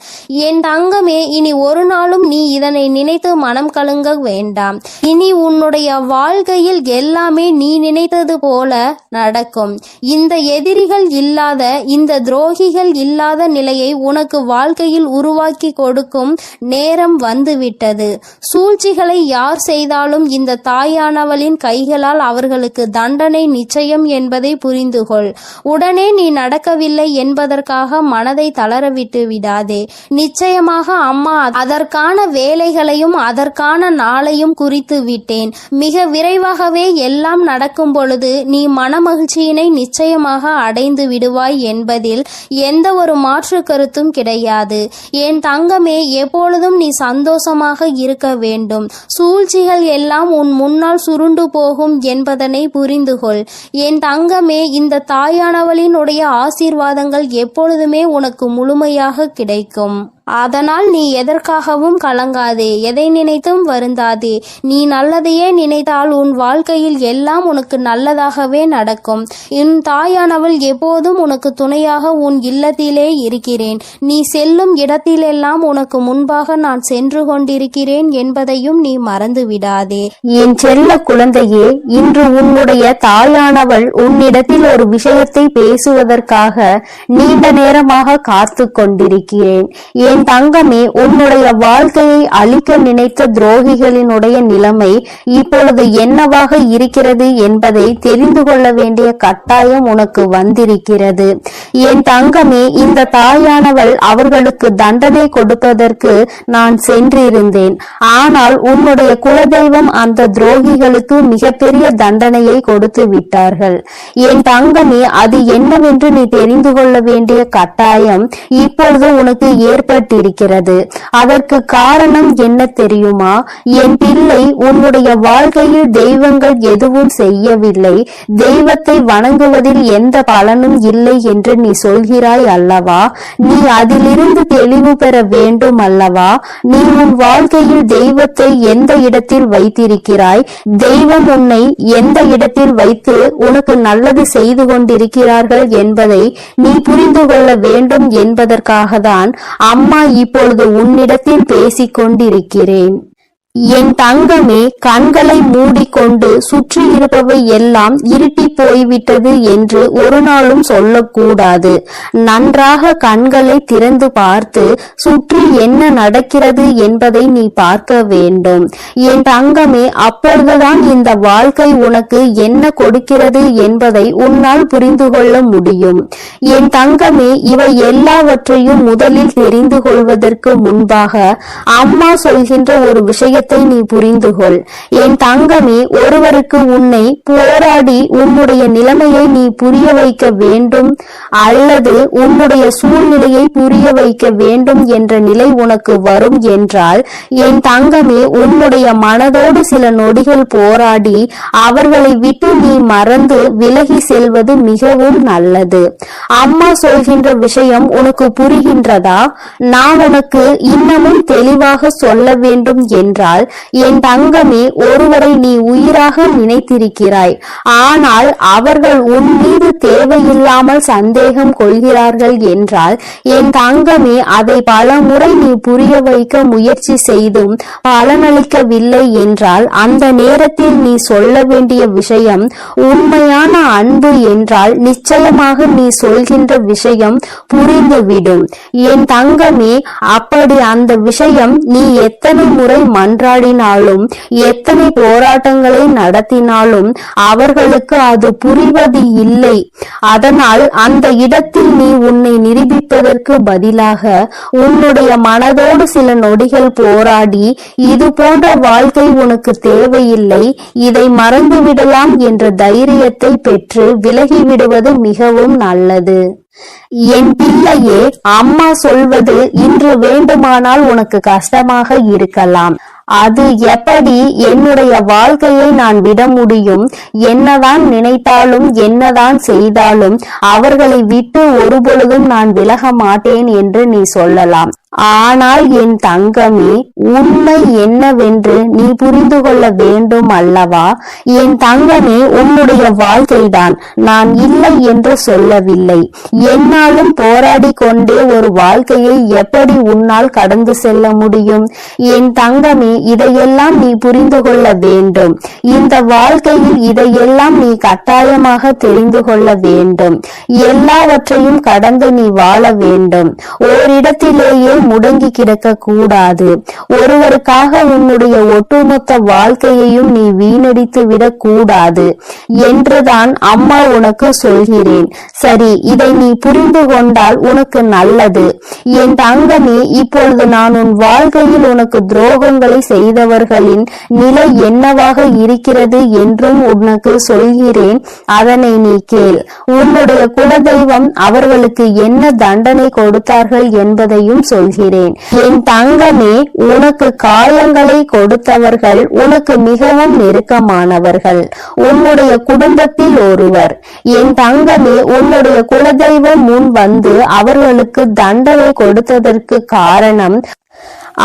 என் தங்கமே, இனி ஒரு நாளும் நீ இதனை நினைத்து மனம் கலங்க வேண்டாம். இனி உன்னுடைய வாழ்க்கையில் எல்லாமே நீ நினைத்தது போல நடக்கும். இந்த எதிரிகள் இல்லாத, இந்த துரோகிகள் இல்லாத நிலையை உனக்கு வாழ்க்கையில் உருவாக்கி கொடுக்கும் நேரம் வந்துவிட்டது. சூழ்ச்சிகளை யார் செய்தாலும் இந்த தாயானவளின் கைகளால் அவர்களுக்கு தண்டனை நிச்சயம் என்பதை புரிந்துகொள். உடனே நீ நடக்கவில்லை என்பதற்காக மனதை தளரவிட்டு விடாதே. நிச்சயமாக அம்மா அதற்கான வேலைகளையும் அதற்கான நாளையும் குறித்து விட்டேன். மிக விரைவாகவே எல்லாம் நடக்கும் பொழுது நீ மனமகிழ்ச்சியினை நிச்சயமாக அடைந்து விடுவாய் என்பதில் எந்த ஒரு மாற்று கருத்தும் கிடையாது. என் தங்கமே, எப்பொழுதும் நீ சந்தோஷமாக இருக்க வேண்டும். சூழ்ச்சிகள் எல்லாம் உன் முன்னால் சுருண்டு போகும் என்பதனை புரிந்துகொள். என் தங்கமே, இந்த தாயானவளினுடைய ஆசீர்வாதங்கள் எப்பொழுதுமே உனக்கு முழுமையாக கிடைக்கும். அதனால் நீ எதற்காகவும் கலங்காதே, எதை நினைத்தும் வருந்தாதே. நீ நல்லதையே நினைத்தால் உன் வாழ்க்கையில் எல்லாம் உனக்கு நல்லதாகவே நடக்கும். என் தாயானவள் எப்போதும் உனக்கு துணையாக உன் இல்லத்திலே இருக்கிறேன். நீ செல்லும் இடத்திலெல்லாம் உனக்கு முன்பாக நான் சென்று கொண்டிருக்கிறேன் என்பதையும் நீ மறந்து விடாதே. என் செல்ல குழந்தையே, இன்று உன்னுடைய தாயானவள் உன்னிடத்தில் ஒரு விஷயத்தை பேசுவதற்காக நீண்ட நேரமாக காத்து கொண்டிருக்கிறேன். என் தங்கமே, உன்னுடைய வாழ்க்கையை அழிக்க நினைத்த துரோகிகளினுடைய நிலைமை இப்பொழுது என்னவாக இருக்கிறது என்பதை தெரிந்து கொள்ள வேண்டிய கட்டாயம் உனக்கு வந்திருக்கிறது. என் தங்கமே, இந்த தாயானவள் அவர்களுக்கு தண்டனை கொடுப்பதற்கு நான் சென்றிருந்தேன். ஆனால் உன்னுடைய குலதெய்வம் அந்த துரோகிகளுக்கு மிகப்பெரிய தண்டனையை கொடுத்து விட்டார்கள். என் தங்கமே, அது என்னவென்று நீ தெரிந்து கொள்ள வேண்டிய கட்டாயம் இப்பொழுது உனக்கு ஏற்பட்டிருக்கிறது. அதற்கு காரணம் என்ன தெரியுமா? என் பிள்ளை, உன்னுடைய வாழ்க்கையில் தெய்வங்கள் எதுவும் செய்யவில்லை, தெய்வத்தை வணங்குவதில் எந்த பலனும் இல்லை என்று நீ சொல்கிறாய் அல்லவா? நீ அதிலிருந்து தெளிவு பெற வேண்டும் அல்லவா? நீ உன் வாழ்க்கையில் தெய்வத்தை எந்த இடத்தில் வைத்திருக்கிறாய்? தெய்வம் உன்னை எந்த இடத்தில் வைத்து உனக்கு நல்லது செய்து கொண்டிருக்கிறார்கள் என்பதை நீ புரிந்து கொள்ள வேண்டும் என்பதற்காக தான் அம்மா இப்பொழுது உன்னிடத்தில் பேசிக் கொண்டிருக்கிறேன். என் தங்கமே, கண்களை மூடிக்கொண்டு சுற்றி இருப்பவை எல்லாம் இருட்டி போய்விட்டது என்று ஒரு நாளும் சொல்லக்கூடாது. நன்றாக கண்களை திறந்து பார்த்து சுற்றி என்ன நடக்கிறது என்பதை நீ பார்க்க வேண்டும். என் தங்கமே, அப்பொழுதுதான் இந்த வாழ்க்கை உனக்கு என்ன கொடுக்கிறது என்பதை உன்னால் புரிந்து கொள்ள முடியும். என் தங்கமே, இவை எல்லாவற்றையும் முதலில் தெரிந்து கொள்வதற்கு முன்பாக அம்மா சொல்கின்ற ஒரு விஷயம் நீ புரிந்துகொள். என் தங்கமே, ஒருவருக்கு உன்னை போராடி உன்னுடைய நிலைமையை நீ புரிய வைக்க வேண்டும் அல்லது உன்னுடைய சூழ்நிலையை புரிய வைக்க வேண்டும் என்ற நிலை உனக்கு வரும் என்றால், என் தங்கமே, உன்னுடைய மனதோடு சில நொடிகள் போராடி அவர்களை விட்டு நீ மறந்து விலகி செல்வது மிகவும் நல்லது. அம்மா சொல்கின்ற விஷயம் உனக்கு புரிகின்றதா? நான் உனக்கு இன்னமும் தெளிவாக சொல்ல வேண்டும் என்றால், என்றால், என் தங்கமே, ஒருவரை நீ உயிராக நினைத்திருக்கிறாய். ஆனால் அவர்கள் உன் மீது தேவையில்லாமல் சந்தேகம் கொள்கிறார்கள் என்றால், என் தங்கமே, அதை பல முறை நீ புரிய வைக்க முயற்சி செய்தும் பலனளிக்கவில்லை என்றால், அந்த நேரத்தில் நீ சொல்ல வேண்டிய விஷயம் உண்மையான அன்பு என்றால் நிச்சயமாக நீ சொல்கின்ற விஷயம் புரிந்துவிடும். என் தங்கமே, அப்படி அந்த விஷயம் நீ எத்தனை முறை மன்றாடினாலும் எத்தனை போராட்டங்களை நடத்தினாலும் அவர்களுக்கு அது புரிவது இல்லை. அதனால் அந்த இடத்தில் நீ உன்னை நிரூபிப்பதற்கு பதிலாக உன்னுடைய மனதோடு சில நொடிகள் போராடி, இது போன்ற வாழ்க்கை உனக்கு தேவையில்லை, இதை மறந்துவிடலாம் என்ற தைரியத்தை பெற்று விலகிவிடுவது மிகவும் நல்லது. என் பிள்ளையே, அம்மா சொல்வது இன்று வேண்டுமானால் உனக்கு கஷ்டமாக இருக்கலாம். அது எப்படி என்னுடைய வாழ்க்கையை நான் விட முடியும்? என்னதான் நினைத்தாலும் என்னதான் செய்தாலும் அவர்களை விட்டு ஒருபொழுதும் நான் விலக மாட்டேன் என்று நீ சொல்லலாம். ஆனால் என் தங்கமே, உண்மை என்னவென்று நீ புரிந்து கொள்ள வேண்டும் அல்லவா? என் தங்கமே, உன்னுடைய வாழ்க்கைதான், நான் இல்லை என்று சொல்லவில்லை. என்னாலும் போராடி கொண்டே ஒரு வாழ்க்கையை எப்படி உன்னால் கடந்து செல்ல முடியும்? என் தங்கமே, இதையெல்லாம் நீ புரிந்து கொள்ள வேண்டும். இந்த வாழ்க்கையில் இதையெல்லாம் நீ கட்டாயமாக தெரிந்து கொள்ள வேண்டும். எல்லாவற்றையும் கடந்து நீ வாழ வேண்டும். ஓரிடத்திலேயே முடங்கி கிடக்க கூடாது. ஒருவருக்காக உன்னுடைய ஒட்டுமொத்த வாழ்க்கையையும் நீ வீணடித்து விடக் கூடாது என்றுதான் அம்மா உனக்கு சொல்கிறேன். சரி, இதை நீ புரிந்து கொண்டால் உனக்கு நல்லது. என் தங்கமே, இப்பொழுது நான் உன் வாழ்க்கையில் உனக்கு துரோகங்களை செய்தவர்களின் நிலை என்னவாக இருக்கிறது என்றும் உனக்கு சொல்கிறேன். அதனை நீ கேள். உன்னுடைய குலதெய்வம் அவர்களுக்கு என்ன தண்டனை கொடுத்தார்கள் என்பதையும் சொல்கிறேன். என் தங்கமே, உனக்கு காயங்களை கொடுத்தவர்கள் உனக்கு மிகவும் நெருக்கமானவர்கள், உன்னுடைய குடும்பத்தில் ஒருவர். என் தங்கமே, உன்னுடைய குலதெய்வம் முன் வந்து அவர்களுக்கு தண்டனை கொடுத்ததற்கு காரணம்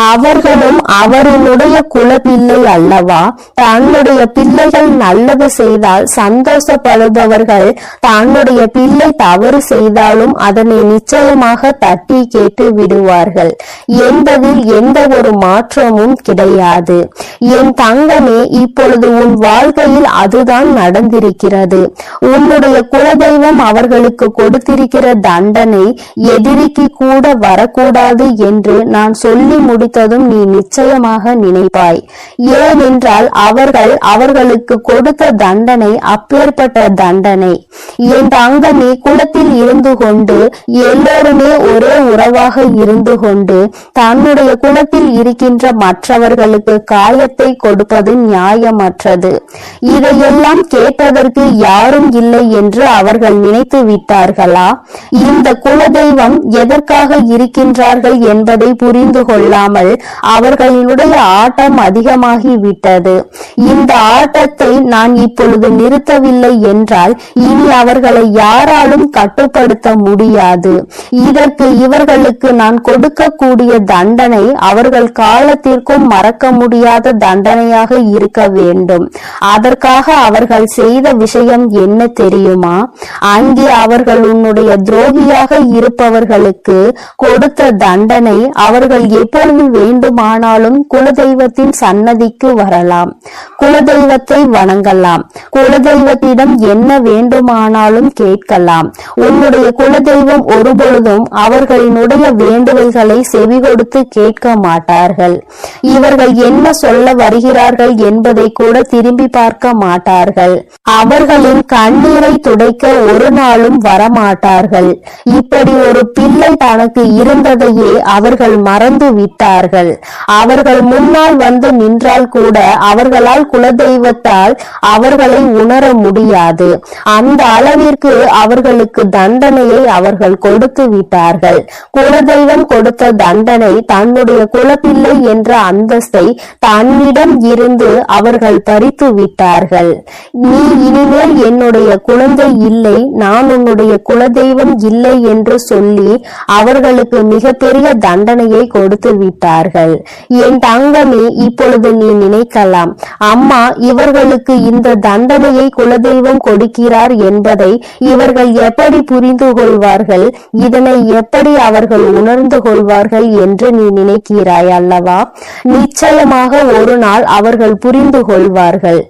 அவர்களும் அவர்களுடைய குலப்பிள்ளை அல்லவா? தன்னுடைய பிள்ளைகள் நல்லது செய்தால் சந்தோஷப்படுபவர்கள் தன்னுடைய பிள்ளை தவறு செய்தாலும் அதனை நிச்சயமாக தட்டி கேட்டு விடுவார்கள் என்பதில் எந்த ஒரு மாற்றமும் கிடையாது. என் தங்கமே, இப்பொழுது உன் வாழ்க்கையில் அதுதான் நடந்திருக்கிறது. உன்னுடைய குலதெய்வம் அவர்களுக்கு கொடுத்திருக்கிற தண்டனை எதிரிக்கு கூட வரக்கூடாது என்று நான் சொல்லி முடித்ததும் நீ நிச்சயமாக நினைப்பாய். ஏனென்றால் அவர்கள் அவர்களுக்கு கொடுத்த தண்டனை அப்பேற்பட்ட தண்டனை. என் தங்கமே, குலத்தில் இருந்து கொண்டு எல்லோருமே ஒரே உறவாக இருந்து கொண்டு தன்னுடைய குலத்தில் இருக்கின்ற மற்றவர்களுக்கு காயத்தை கொடுப்பது நியாயமற்றது. இதையெல்லாம் கேட்பதற்கு யாரும் இல்லை என்று அவர்கள் நினைத்து விட்டார்களா? இந்த குலதெய்வம் எதற்காக இருக்கின்றார்கள் என்பதை புரிந்து கொள்ளாமல் அவர்களுடைய ஆட்டம் அதிகமாகி விட்டது. இந்த ஆட்டத்தை நான் இப்பொழுது நிறுத்தவில்லை என்றால் இனி அவர்களை யாராலும் கட்டுப்படுத்த முடியாது. இதற்கு இவர்களுக்கு நான் கொடுக்கக்கூடிய தண்டனை அவர்கள் காலத்திற்கும் மறக்க முடியாத தண்டனையாக இருக்க வேண்டும். அதற்காக அவர்கள் செய்த விஷயம் என்ன தெரியுமா? அங்கே அவர்கள் உன்னுடைய துரோகியாக இருப்பவர்களுக்கு கொடுத்த தண்டனை அவர்கள் எப்பொழுது வேண்டுமானாலும் குலதெய்வத்தின் சன்னதிக்கு வரலாம், குலதெய்வத்தை வணங்கலாம், குலதெய்வத்திடம் என்ன வேண்டுமானாலும் கேட்கலாம். உன்னுடைய குலதெய்வம் ஒருபொழுதும் அவர்களினுடைய வேண்டுதல்களை செவி கொடுத்து கேட்க மாட்டார்கள். இவர்கள் என்ன சொல்ல வருகிறார்கள் என்பதை கூட திரும்பி பார்க்க மாட்டார்கள். அவர்களின் கண்ணீரை துடைக்க ஒரு நாளும் வரமாட்டார்கள். இப்படி ஒரு பிள்ளை தனக்கு இருந்ததையே அவர்கள் மறந்து விட்டார்கள். அவர்கள் முன்னால் வந்து நின்றால் கூட அவர்களால் குலதெய்வத்தால் அவர்களை உணர முடியாது. அந்த அளவிற்கு அவர்களுக்கு தண்டனையை அவர்கள் கொடுத்து விட்டார்கள். குலதெய்வம் கொடுத்த தண்டனை தன்னுடைய குலப்பிள்ளை என்ற அந்தஸ்தை தன்னிடம் இருந்து அவர்கள் பறித்து விட்டார்கள். நீ இனிமேல் என்னுடைய குழந்தை இல்லை, நான் உன்னுடைய குலதெய்வம் இல்லை என்று சொல்லி அவர்களுக்கு மிகப்பெரிய தண்டனையை கொடுத்து விட்டார்கள். விட்டார்கள். என் தங்கமே, இப்பொழுது நீ நினைக்கலாம், அம்மா இவர்களுக்கு இந்த தண்டனையை குலதெய்வம் கொடுக்கிறார் என்பதை இவர்கள் எப்படி புரிந்து கொள்வார்கள், இதனை எப்படி அவர்கள் உணர்ந்து கொள்வார்கள் என்று நீ நினைக்கிறாய் அல்லவா? நிச்சயமாக ஒரு நாள் அவர்கள் புரிந்து கொள்வார்கள்.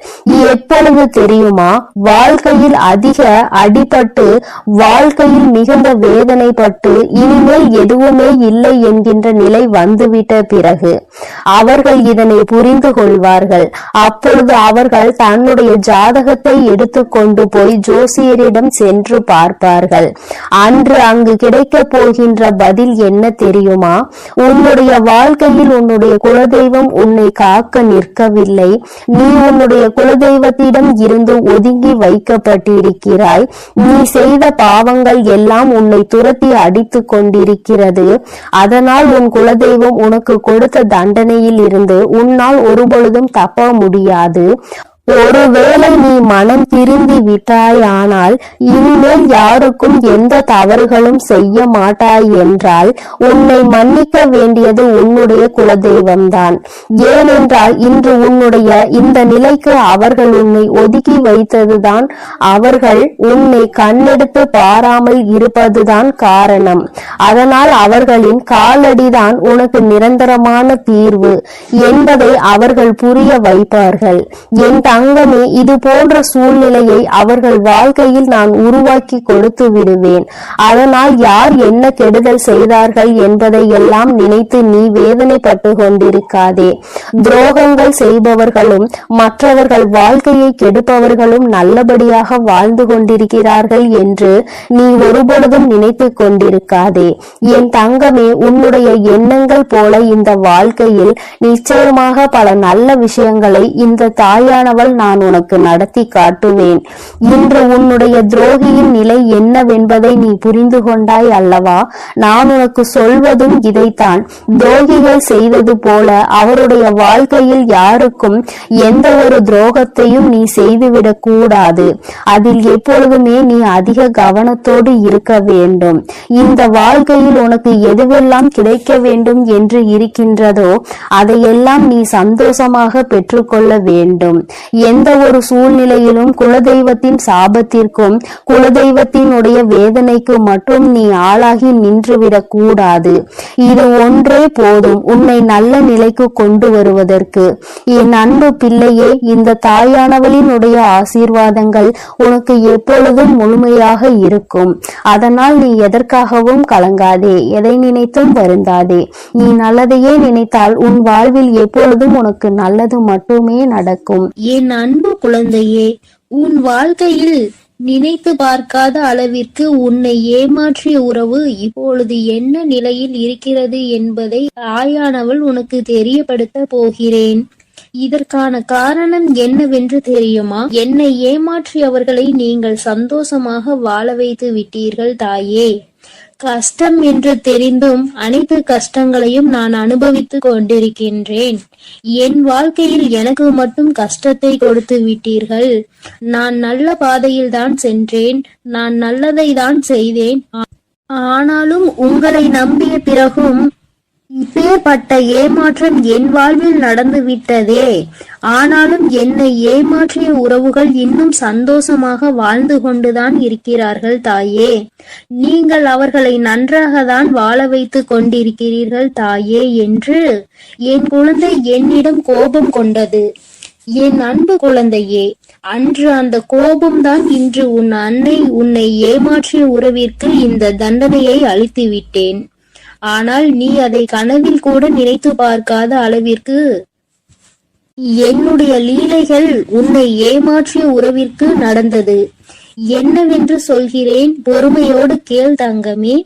எப்பொழுது தெரியுமா? வாழ்க்கையில் அதிக அடிபட்டு, வாழ்க்கையில் மிகுந்த வேதனைப்பட்டு இனிமேல் எதுவுமே இல்லை என்கின்ற நிலை வந்துவிட்ட பிறகு அவர்கள் இதனை புரிந்து கொள்வார்கள். அப்பொழுது அவர்கள் தன்னுடைய ஜாதகத்தை எடுத்துக்கொண்டு போய் ஜோசியரிடம் சென்று பார்ப்பார்கள். அன்று அங்கு கிடைக்க போகின்ற பதில் என்ன தெரியுமா? உன்னுடைய வாழ்க்கையில் உன்னுடைய குலதெய்வம் உன்னை காக்க நிற்கவில்லை. நீ உன்னுடைய குலதெய்வத்திடம் இருந்து ஒதுங்கி வைக்கப்பட்டிருக்கிறாய். நீ செய்த பாவங்கள் எல்லாம் உன்னை துரத்தி அடித்து கொண்டிருக்கிறது. அதனால் உன் குலதெய்வம் உனக்கு கொடுத்த தண்டனையில் இருந்து உன்னால் ஒருபொழுதும் தப்ப முடியாது. ஒருவேளை நீ மனம் திரும்பி விட்டாயானால் இனிமேல் யாருக்கும் எந்த தவறுகளும் செய்ய மாட்டாய் என்றால் உன்னை மன்னிக்க வேண்டியது உன்னுடைய குலதெய்வம்தான். ஏனென்றால் இன்று உன்னுடைய இந்த நிலைக்கு அவர்கள் உன்னை ஒதுக்கி வைத்ததுதான், அவர்கள் உன்னை கண்ணெடுத்து பாராமல் இருப்பதுதான் காரணம். அதனால் அவர்களின் காலடிதான் உனக்கு நிரந்தரமான தீர்வு என்பதை அவர்கள் புரிய வைப்பார்கள். என் தங்கமே, இது போன்ற சூழ்நிலையை அவர்கள் வாழ்க்கையில் நான் உருவாக்கி கொடுத்து விடுவேன். அதனால் யார் என்ன கெடுதல் செய்தார்கள் என்பதை எல்லாம் நினைத்து நீ வேதனைப்பட்டு கொண்டிருக்காதே. துரோகங்கள் செய்பவர்களும் மற்றவர்கள் வாழ்க்கையை கெடுப்பவர்களும் நல்லபடியாக வாழ்ந்து கொண்டிருக்கிறார்கள் என்று நீ ஒருபொழுதும் நினைத்து கொண்டிருக்காதே. என் தங்கமே, உன்னுடைய எண்ணங்கள் போல இந்த வாழ்க்கையில் நிச்சயமாக பல நல்ல விஷயங்களை இந்த தாயானவள் நான் உனக்கு நடத்தி காட்டுவேன். இன்று உன்னுடைய துரோகியின் நிலை என்னவென்பதை நீ புரிந்து கொண்டாய் அல்லவா? நான் உனக்கு சொல்வதும் இதைத்தான். துரோகிகள் செய்தது போல அவருடைய வாழ்க்கையில் யாருக்கும் எந்த ஒரு துரோகத்தையும் நீ செய்துவிடக் கூடாது. அதில் எப்பொழுதுமே நீ அதிக கவனத்தோடு இருக்க வேண்டும். இந்த வாழ்க்கையில் உனக்கு எதுவெல்லாம் கிடைக்க வேண்டும் என்று இருக்கின்றதோ அதையெல்லாம் நீ சந்தோஷமாக பெற்றுக்கொள்ள வேண்டும். எந்த ஒரு சூழ்நிலையிலும் குலதெய்வத்தின் சாபத்திற்கும் குலதெய்வத்தினுடைய வேதனைக்கு மட்டும் நீ ஆளாகி நின்றுவிடக் கூடாது. இது ஒன்றே போதும் உன்னை நல்ல நிலைக்கு கொண்டு வருவதற்கு. என் அன்பு பிள்ளையே, இந்த தாயானவளினுடைய ஆசீர்வாதங்கள் உனக்கு எப்பொழுதும் முழுமையாக இருக்கும். அதனால் நீ எதற்காகவும் கலங்காதே, எதை நினைத்தும் வருந்தாதே. நீ நல்லதையே நினைத்தால் உன் வாழ்வில் எப்பொழுதும் உனக்கு நல்லது மட்டுமே நடக்கும். என் அன்பு குழந்தையே, உன் வாழ்க்கையில் நினைத்து பார்க்காத அளவிற்கு உன்னை ஏமாற்றிய உறவு இப்பொழுது என்ன நிலையில் இருக்கிறது என்பதை தாயானவள் உனக்கு தெரியப்படுத்த போகிறேன். இதற்கான காரணம் என்னவென்று தெரியுமா? என்னை ஏமாற்றியவர்களை நீங்கள் சந்தோஷமாக வாழ வைத்து விட்டீர்கள் தாயே. கஷ்டம் என்று தெரிந்தும் அனைத்து கஷ்டங்களையும் நான் அனுபவித்துக் கொண்டிருக்கின்றேன். என் வாழ்க்கையில் எனக்கு மட்டும் கஷ்டத்தை கொடுத்து விட்டீர்கள். நான் நல்ல பாதையில் தான் சென்றேன், நான் நல்லதை தான் செய்தேன். ஆனாலும் உங்களை நம்பிய பிறகும் இப்பேற்பட்ட ஏமாற்றம் என் வாழ்வில் நடந்து விட்டதே. ஆனாலும் என்னை ஏமாற்றிய உறவுகள் இன்னும் சந்தோஷமாக வாழ்ந்து கொண்டுதான் இருக்கிறார்கள் தாயே. நீங்கள் அவர்களை நன்றாக தான் வாழ வைத்து கொண்டிருக்கிறீர்கள் தாயே என்று என் குழந்தை என்னிடம் கோபம் கொண்டது. என் அன்பு குழந்தையே, அன்று அந்த கோபம்தான் இன்று உன் அன்னை உன்னை ஏமாற்றிய உறவிற்கு இந்த தண்டனையை அளித்து விட்டேன். ஆனால் நீ அதை கனவில் கூட நினைத்து பார்க்காத அளவிற்கு என்னுடைய லீலைகள் உன்னை ஏமாற்றிய உறவிற்கு நடந்தது. என்னவென்று சொல்கிறேன், பொறுமையோடு கேள் தங்கமே.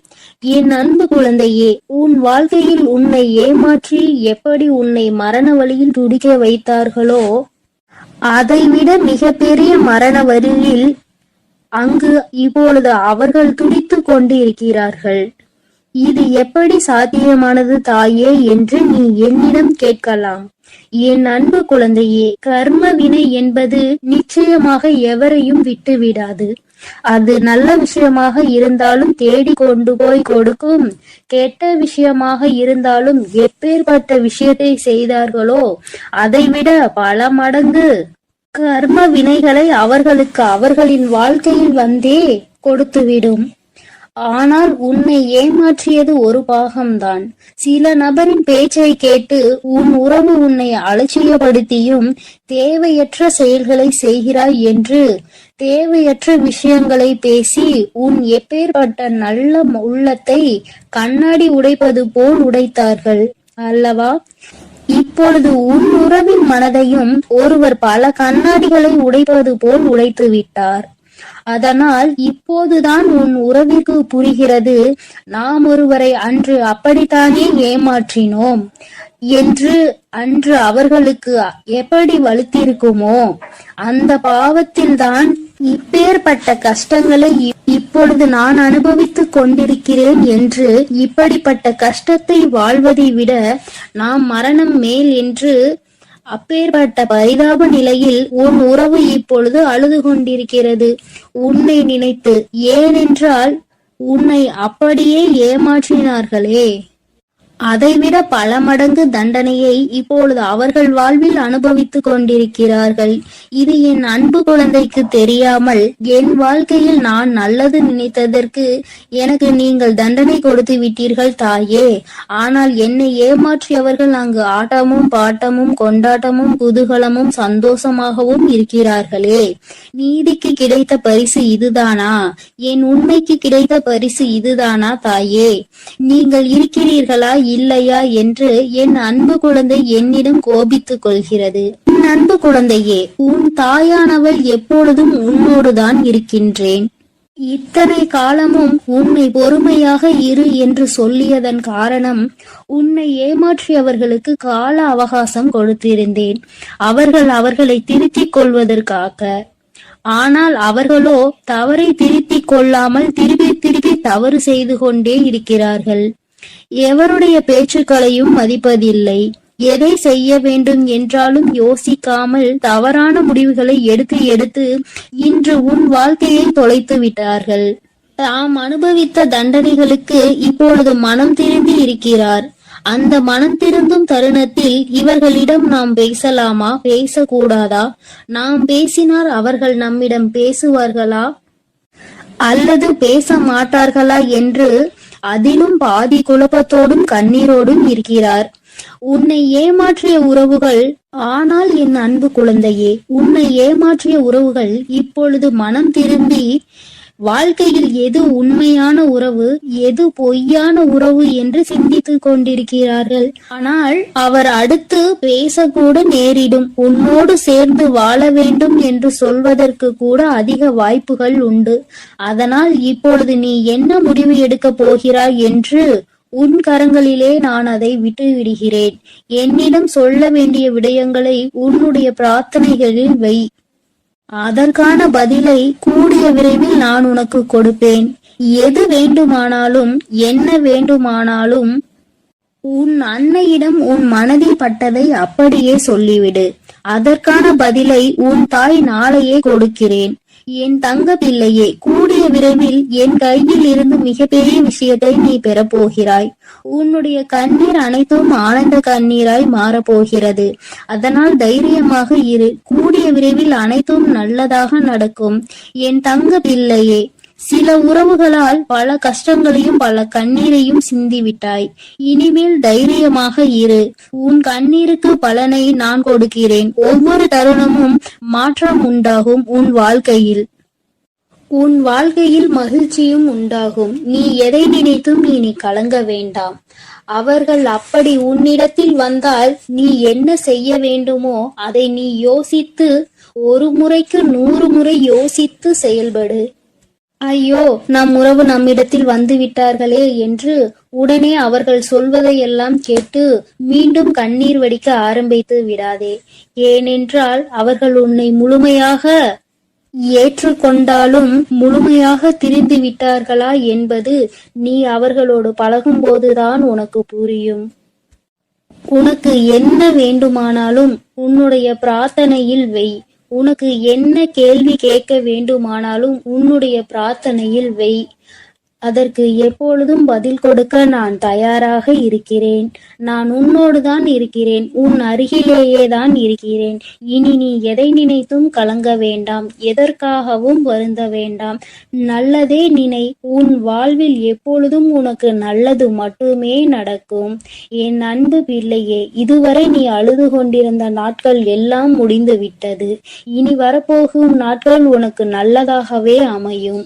என் அன்பு குழந்தையே, உன் வாழ்க்கையில் உன்னை ஏமாற்றி எப்படி உன்னை மரண வழியில் துடிக்க வைத்தார்களோ அதைவிட மிகப்பெரிய மரண வழியில் அங்கு இப்பொழுது அவர்கள் துடித்து கொண்டு இருக்கிறார்கள். இது எப்படி சாத்தியமானது தாயே என்று நீ என்னிடம் கேட்கலாம். என் அன்பு குழந்தையே, கர்ம வினை என்பது நிச்சயமாக எவரையும் விட்டுவிடாது. அது நல்ல விஷயமாக இருந்தாலும் தேடி கொண்டு போய் கொடுக்கும், கெட்ட விஷயமாக இருந்தாலும் எப்பேற்பட்ட விஷயத்தை செய்தார்களோ அதைவிட பல மடங்கு கர்ம வினைகளை அவர்களுக்கு அவர்களின் வாழ்க்கையில் வந்தே கொடுத்துவிடும். ஆனால் உன்னை ஏமாற்றியது ஒரு பாகம்தான். சில நபரின் பேச்சை கேட்டு உன் உறவு உன்னை அலட்சியப்படுத்தியும் தேவையற்ற செயல்களை செய்கிறாய் என்று தேவையற்ற விஷயங்களை பேசி உன் எப்பேற்பட்ட நல்ல உள்ளத்தை கண்ணாடி உடைப்பது போல் உடைத்தார்கள் அல்லவா? இப்பொழுது உன் உறவின் மனதையும் ஒருவர் பல கண்ணாடிகளை உடைப்பது போல் உடைத்து விட்டார். அதனால் இப்போதுதான் உன் உறவிற்கு புரிகிறது, நாம் ஒருவரை அன்று அப்படித்தானே ஏமாற்றினோம் என்று. அன்று அவர்களுக்கு எப்படி வலுத்திருக்குமோ அந்த பாவத்தில்தான் இப்பேற்பட்ட கஷ்டங்களை இப்பொழுது நான் அனுபவித்துக் கொண்டிருக்கிறேன் என்று. இப்படிப்பட்ட கஷ்டத்தை வாழ்வதை விட நாம் மரணம் மேல் என்று அப்பேற்பட்ட பரிதாப நிலையில் உன் உறவு இப்பொழுது அழுது கொண்டிருக்கிறது உன்னை நினைத்து. ஏனென்றால் உன்னை அப்படியே ஏமாற்றினார்களே, அதைவிட பல மடங்கு தண்டனையை இப்பொழுது அவர்கள் வாழ்வில் அனுபவித்துக் கொண்டிருக்கிறார்கள். இது என் அன்பு குழந்தைக்கு தெரியாமல் என் வாழ்க்கையில் நான் நல்லது நினைத்ததற்கு எனக்கு நீங்கள் தண்டனை கொடுத்து விட்டீர்கள் தாயே. ஆனால் என்னை ஏமாற்றியவர்கள் அங்கு ஆட்டமும் பாட்டமும் கொண்டாட்டமும் குதூகலமும் சந்தோஷமாகவும் இருக்கிறார்களே. நீதிக்கு கிடைத்த பரிசு இதுதானா? என் உண்மைக்கு கிடைத்த பரிசு இதுதானா தாயே? நீங்கள் இருக்கிறீர்களா இல்லையா என்று என் அன்பு குழந்தை என்னிடம் கோபித்துக் கொள்கிறது. என் அன்பு குழந்தையே, உன் தாயானவள் எப்பொழுதும் உன்னோடுதான் இருக்கின்றேன். இத்தனை காலமும் உன்னை பொறுமையாக இரு என்று சொல்லியதன் காரணம், உன்னை ஏமாற்றியவர்களுக்கு கால அவகாசம் கொடுத்திருந்தேன், அவர்களை திருத்திக் கொள்வதற்காக. ஆனால் அவர்களோ தவறை திருத்திக் கொள்ளாமல் திருப்பி தவறு செய்து கொண்டே இருக்கிறார்கள். எவருடைய பேச்சுக்களையும் மதிப்பதில்லை. எதை செய்ய வேண்டும் என்றாலும் யோசிக்காமல் தவறான முடிவுகளை எடுத்து இன்று உன் வாழ்க்கையை தொலைத்து விட்டார்கள். தாம் அனுபவித்த தண்டனைகளுக்கு இப்பொழுது மனம் திரும்பி இருக்கிறார். அந்த மனம் திருந்தும் தருணத்தில் இவர்களிடம் நாம் பேசலாமா, பேசக்கூடாதா? நாம் பேசினால் அவர்கள் நம்மிடம் பேசுவார்களா அல்லது பேச மாட்டார்களா என்று அதிலும் பாதி குழப்பத்தோடும் கண்ணீரோடும் இருக்கிறார். உன்னை ஏமாற்றிய உறவுகள், ஆனால் என் அன்பு குழந்தையே, உன்னை ஏமாற்றிய உறவுகள் இப்பொழுது மனம் திரும்பி வாழ்க்கையில் எது உண்மையான உறவு, எது பொய்யான உறவு என்று சிந்தித்துக் கொண்டிருக்கிறார்கள். ஆனால் அவர் அடுத்து பேசக்கூட நேரிடும். உன்னோடு சேர்ந்து வாழ வேண்டும் என்று சொல்வதற்கு கூட அதிக வாய்ப்புகள் உண்டு. அதனால் இப்பொழுது நீ என்ன முடிவு எடுக்க போகிறாய் என்று உன் கரங்களிலே நான் அதை விட்டு விடுகிறேன். என்னிடம் சொல்ல வேண்டிய விடயங்களை உன்னுடைய பிரார்த்தனைகளில் வை. அதற்கான பதிலை கூடிய விரைவில் நான் உனக்கு கொடுப்பேன். எது வேண்டுமானாலும் என்ன வேண்டுமானாலும் உன் அன்னையிடம் உன் மனதில் பட்டதை அப்படியே சொல்லிவிடு. அதற்கான பதிலை உன் தாய் நாளையே கொடுக்கிறேன். என் தங்க பிள்ளையே, கூடிய விரைவில் என் கையில் இருந்து மிகப்பெரிய விஷயத்தை நீ பெறப்போகிறாய். உன்னுடைய கண்ணீர் அனைத்தும் ஆனந்த கண்ணீராய் மாறப்போகிறது. அதனால் தைரியமாக இரு. கூடிய விரைவில் அனைத்தும் நல்லதாக நடக்கும் என் தங்க பிள்ளையே. சில உறவுகளால் பல கஷ்டங்களையும் பல கண்ணீரையும் சிந்திவிட்டாய். இனிமேல் தைரியமாக இரு. உன் கண்ணீருக்கு பலனை நான் கொடுக்கிறேன். ஒவ்வொரு தருணமும் மாற்றம் உண்டாகும். உன் வாழ்க்கையில் மகிழ்ச்சியும் உண்டாகும். நீ எதை நினைத்தும் இனி கலங்க வேண்டாம். அவர்கள் அப்படி உன்னிடத்தில் வந்தால் நீ என்ன செய்ய வேண்டுமோ அதை நீ யோசித்து, ஒரு முறைக்கு 100 முறை யோசித்து செயல்படு. ஐயோ, நம் உறவு நம்மிடத்தில் வந்து விட்டார்களே என்று உடனே அவர்கள் சொல்வதையெல்லாம் கேட்டு மீண்டும் கண்ணீர் வடிக்க ஆரம்பித்து விடாதே. ஏனென்றால் அவர்கள் உன்னை முழுமையாக ஏற்றுக்கொண்டாலும் முழுமையாக திரிந்து விட்டார்களா என்பது நீ அவர்களோடு பழகும்போதுதான் உனக்கு புரியும். உனக்கு என்ன வேண்டுமானாலும் உன்னுடைய பிரார்த்தனையில் வை. உனக்கு என்ன கேள்வி கேட்க வேண்டுமானாலும் உன்னுடைய பிரார்த்தனையில் வை. அதற்கு எப்பொழுதும் பதில் கொடுக்க நான் தயாராக இருக்கிறேன். நான் உன்னோடுதான் இருக்கிறேன், உன் அருகிலேயே தான் இருக்கிறேன். இனி நீ எதை நினைத்தும் கலங்க வேண்டாம், எதற்காகவும் வருந்த வேண்டாம். நல்லதே நினை. உன் வாழ்வில் எப்பொழுதும் உனக்கு நல்லது மட்டுமே நடக்கும். என் அன்பு பிள்ளையே, இதுவரை நீ அழுது கொண்டிருந்த நாட்கள் எல்லாம் முடிந்து விட்டது. இனி வரப்போகும் நாட்கள் உனக்கு நல்லதாகவே அமையும்.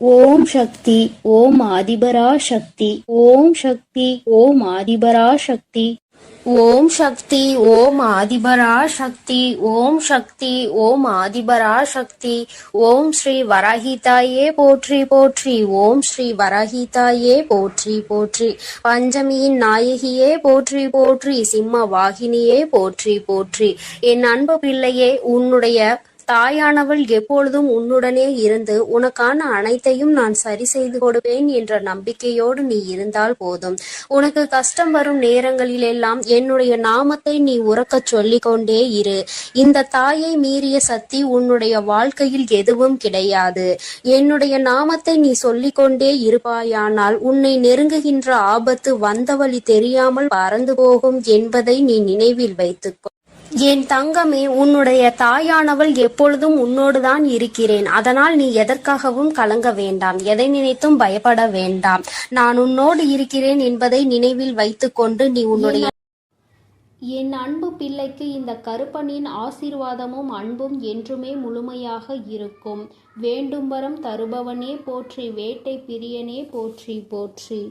ஓம் சக்தி, ஓம் ஆதிபரா சக்தி, ஓம் சக்தி, ஓம் ஆதிபரா சக்தி. ஓம் சக்தி, ஓம் ஆதிபரா சக்தி, ஓம் சக்தி, ஓம் ஆதிபரா சக்தி. ஓம் ஸ்ரீ வராஹிதாயே போற்றி போற்றி, ஓம் ஸ்ரீ வராஹிதாயே போற்றி போற்றி. பஞ்சமியின் நாயகியே போற்றி போற்றி, சிம்ம வாகினியே போற்றி போற்றி. என் அன்பு பிள்ளையே, உன்னுடைய தாயானவள் எப்பொழுதும் உன்னுடனே இருந்து உனக்கான அனைத்தையும் நான் சரி செய்து கொடுப்பேன் என்ற நம்பிக்கையோடு நீ இருந்தால் போதும். உனக்கு கஷ்டம் வரும் நேரங்களிலெல்லாம் என்னுடைய நாமத்தை நீ உரக்கச் சொல்லிக் கொண்டே இரு. இந்த தாயை மீறிய சக்தி உன்னுடைய வாழ்க்கையில் எதுவும் கிடையாது. என்னுடைய நாமத்தை நீ சொல்லிக்கொண்டே இருப்பாயானால் உன்னை நெருங்குகின்ற ஆபத்து வந்த வழி தெரியாமல் பறந்து போகும் என்பதை நீ நினைவில் வைத்துக்கோ. என் தங்கமே, உன்னுடைய தாயானவள் எப்பொழுதும் உன்னோடுதான் இருக்கிறேன். அதனால் நீ எதற்காகவும் கலங்க வேண்டாம், எதை நினைத்தும் பயப்பட வேண்டாம். நான் உன்னோடு இருக்கிறேன் என்பதை நினைவில் வைத்துக்கொண்டு நீ உன்னுடைய என் அன்பு பிள்ளைக்கு இந்த கருப்பனின் ஆசீர்வாதமும் அன்பும் என்றுமே முழுமையாக இருக்கும். வேண்டும் வரம் தருபவனே போற்றி, வேட்டை பிரியனே போற்றி போற்றி.